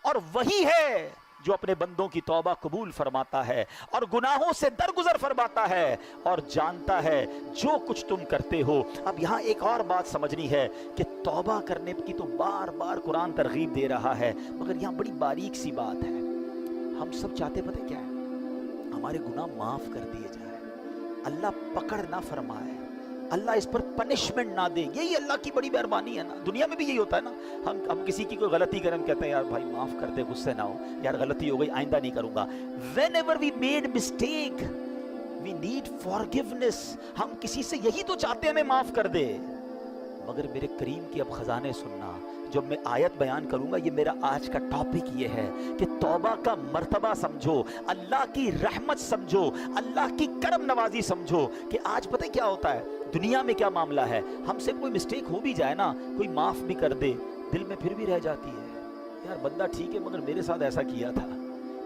اور وہی ہے جو اپنے بندوں کی توبہ قبول فرماتا ہے اور گناہوں سے درگزر فرماتا ہے اور جانتا ہے جو کچھ تم کرتے ہو۔ اب یہاں ایک اور بات سمجھنی ہے کہ توبہ کرنے کی تو بار بار قرآن ترغیب دے رہا ہے، مگر یہاں بڑی باریک سی بات ہے۔ ہم سب چاہتے پتہ کیا ہے؟ ہمارے گناہ معاف کر دیے جائیں، اللہ پکڑ نہ فرمائے، اللہ اس پر پنشمنٹ نہ دے۔ یہی اللہ کی بڑی مہربانی ہے نا۔ دنیا میں بھی یہی ہوتا ہے نا، ہم کسی کی کوئی غلطی کریں، ہم کہتے ہیں یار بھائی معاف کر دے، غصے نہ ہو، یار غلطی ہو گئی آئندہ نہیں کروں گا۔ whenever we made mistake we need forgiveness۔ ہم کسی سے یہی تو چاہتے ہیں ہمیں معاف کر دے، مگر میرے کریم کی اب خزانے سننا۔ جو میں آیت بیان کروں گا، یہ میرا آج کا ٹاپک یہ ہے کہ توبہ کا مرتبہ سمجھو، اللہ کی رحمت سمجھو، اللہ کی کرم نوازی سمجھو۔ کہ آج پتہ کیا ہوتا ہے دنیا میں، کیا معاملہ ہے، ہم سے کوئی مسٹیک ہو بھی جائے نا، کوئی معاف بھی کر دے، دل میں پھر بھی رہ جاتی ہے یار بندہ ٹھیک ہے مگر میرے ساتھ ایسا کیا تھا،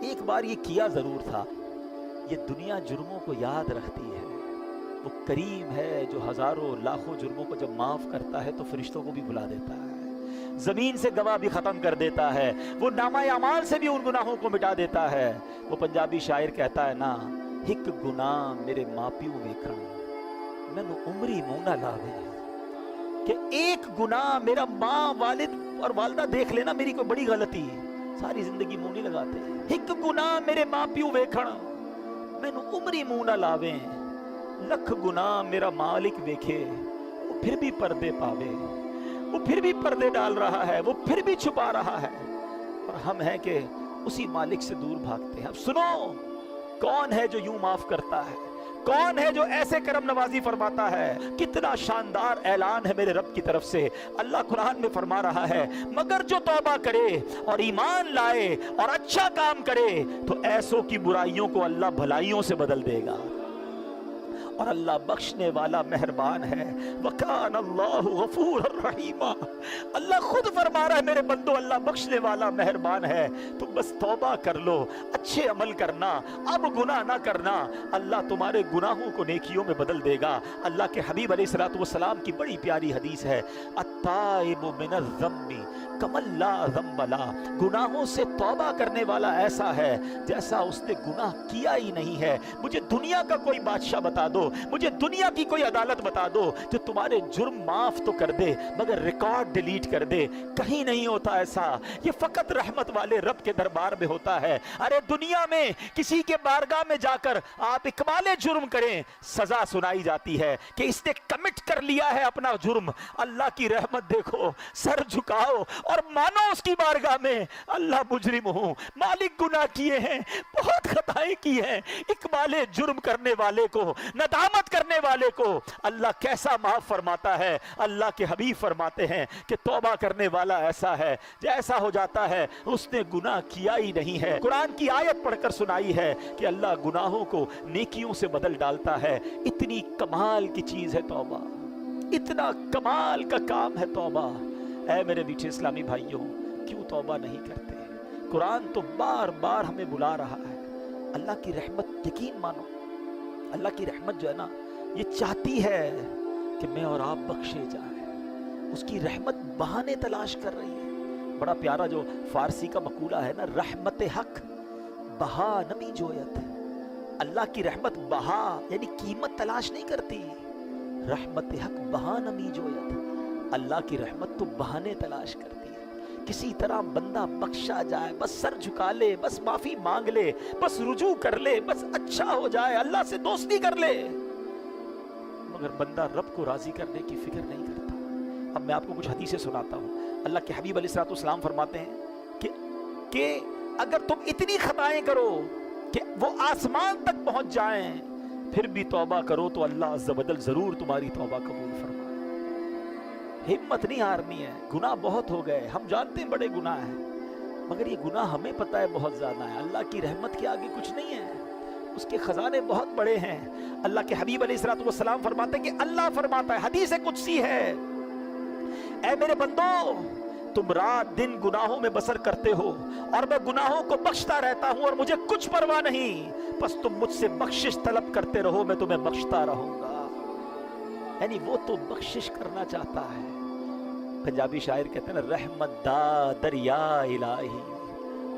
ایک بار یہ کیا ضرور تھا۔ یہ دنیا جرموں کو یاد رکھتی ہے، وہ کریم ہے جو ہزاروں لاکھوں جرموں کو جب معاف کرتا ہے تو فرشتوں کو بھی بلا دیتا ہے، زمین سے گواہ بھی ختم کر دیتا ہے، وہ نامہ اعمال سے بھی ان گناہوں کو مٹا دیتا ہے۔ وہ پنجابی شاعر کہتا ہے نا، ایک گناہ میرے ماں پیو ویکھن مینوں عمری منہ نہ لاوے۔ کہ ایک گناہ میرا ماں والد اور والدہ دیکھ لینا میری کوئی بڑی غلطی، ساری زندگی منہ نہیں لگاتے۔ ایک گناہ میرے ماں پیو ویکھن مینوں عمری منہ نہ لاوے، لکھ گناہ میرا مالک ویکھے وہ پھر بھی پردے پاوے۔ وہ پھر بھی پردے ڈال رہا ہے، وہ پھر بھی چھپا رہا ہے، اور ہم ہیں کہ اسی مالک سے دور بھاگتے ہیں۔ اب سنو، کون ہے جو یوں معاف کرتا ہے؟ کون ہے جو ایسے کرم نوازی فرماتا ہے؟ کتنا شاندار اعلان ہے میرے رب کی طرف سے۔ اللہ قرآن میں فرما رہا ہے، مگر جو توبہ کرے اور ایمان لائے اور اچھا کام کرے تو ایسوں کی برائیوں کو اللہ بھلائیوں سے بدل دے گا، اور اللہ بخشنے والا مہربان ہے۔ وَكَانَ اللَّهُ غَفُورًا رَحِيمًا۔ اللہ خود فرما رہا ہے میرے بندو، اللہ بخشنے والا مہربان ہے، تم بس توبہ کر لو، اچھے عمل کرنا، اب گناہ نہ کرنا، اللہ تمہارے گناہوں کو نیکیوں میں بدل دے گا۔ اللہ کے حبیب علیہ السلام کی بڑی پیاری حدیث ہے، التائب من الذنب کمن لا ذنب لہ۔ گناہوں سے توبہ کرنے والا ایسا ہے جیسا اس نے گناہ کیا ہی نہیں ہے۔ مجھے دنیا کا کوئی بادشاہ بتا دو، مجھے دنیا کی کوئی عدالت بتا دو جو تمہارے جرم معاف تو کر دے مگر ریکارڈ ڈیلیٹ کر دے، کہیں نہیں ہوتا ایسا۔ یہ فقط رحمت والے رب کے دربار میں ہوتا ہے۔ ارے دنیا میں کسی کے بارگاہ میں جا کر آپ اقبال جرم کریں، سزا سنائی جاتی ہے کہ اس نے کمٹ کر لیا ہے اپنا جرم۔ اللہ کی رحمت دیکھو، سر جھکاؤ اور مانو اس کی بارگاہ میں، اللہ مجرم ہوں، مالک گناہ کیے ہیں، بہت خطائیں کی ہیں۔ اقبال جرم کرنے والے کو، ندامت کرنے والے کو اللہ کیسا معاف فرماتا ہے۔ اللہ کے حبیب فرماتے ہیں کہ توبہ کرنے والا ایسا ہے جیسا ہو جاتا ہے اس نے گناہ کیا ہی نہیں ہے۔ قرآن کی آیت پڑھ کر سنائی ہے کہ اللہ گناہوں کو نیکیوں سے بدل ڈالتا ہے۔ اتنی کمال کی چیز ہے توبہ، اتنا کمال کا کام ہے توبہ۔ اے میرے میٹھے اسلامی بھائیوں، کیوں توبہ نہیں کرتے؟ قرآن تو بار بار ہمیں بلا رہا ہے۔ اللہ کی رحمت یقین مانو، اللہ کی رحمت جو ہے نا، یہ چاہتی ہے کہ میں اور آپ بخشے جائیں۔ اس کی رحمت بہانے تلاش کر رہی ہے۔ بڑا پیارا جو فارسی کا مقولہ ہے نا، رحمت حق بہا نمی جویت۔ اللہ کی رحمت بہا یعنی قیمت تلاش نہیں کرتی، رحمت حق بہا نمی جویت۔ اللہ کی رحمت تو بہانے تلاش کرتی ہے، کسی طرح بندہ بخشا جائے، بس سر جھکا لے، بس معافی مانگ لے، بس رجوع کر لے، بس اچھا ہو جائے، اللہ سے دوستی کر لے، مگر بندہ رب کو راضی کرنے کی فکر نہیں کرتا۔ اب میں آپ کو کچھ حدیثیں سناتا ہوں۔ اللہ کے حبیب علیہ السلام فرماتے ہیں کہ اگر تم اتنی خطائیں کرو کہ وہ آسمان تک پہنچ جائیں پھر بھی توبہ کرو تو اللہ عز و جل ضرور تمہاری توبہ قبول فرمائے۔ ہمت نہیں ہارنی ہے، گناہ بہت ہو گئے، ہم جانتے ہیں بڑے گناہ ہیں، مگر یہ گناہ ہمیں پتہ ہے بہت زیادہ ہے۔ اللہ کی رحمت کے آگے کچھ نہیں ہے، اس کے خزانے بہت بڑے ہیں۔ اللہ کے حبیب علیہ السلام فرماتے ہیں کہ اللہ فرماتا ہے، حدیث قدسی ہے، اے میرے بندو، تم رات دن گناہوں میں بسر کرتے ہو اور میں گناہوں کو بخشتا رہتا ہوں اور مجھے کچھ پرواہ نہیں، بس تم مجھ سے بخشش طلب کرتے رہو، میں تمہیں بخشتا رہوں گا۔ یعنی وہ تو بخشش کرنا چاہتا ہے۔ پنجابی شاعر کہتے ہیں نا، رحمت دا دریا الہی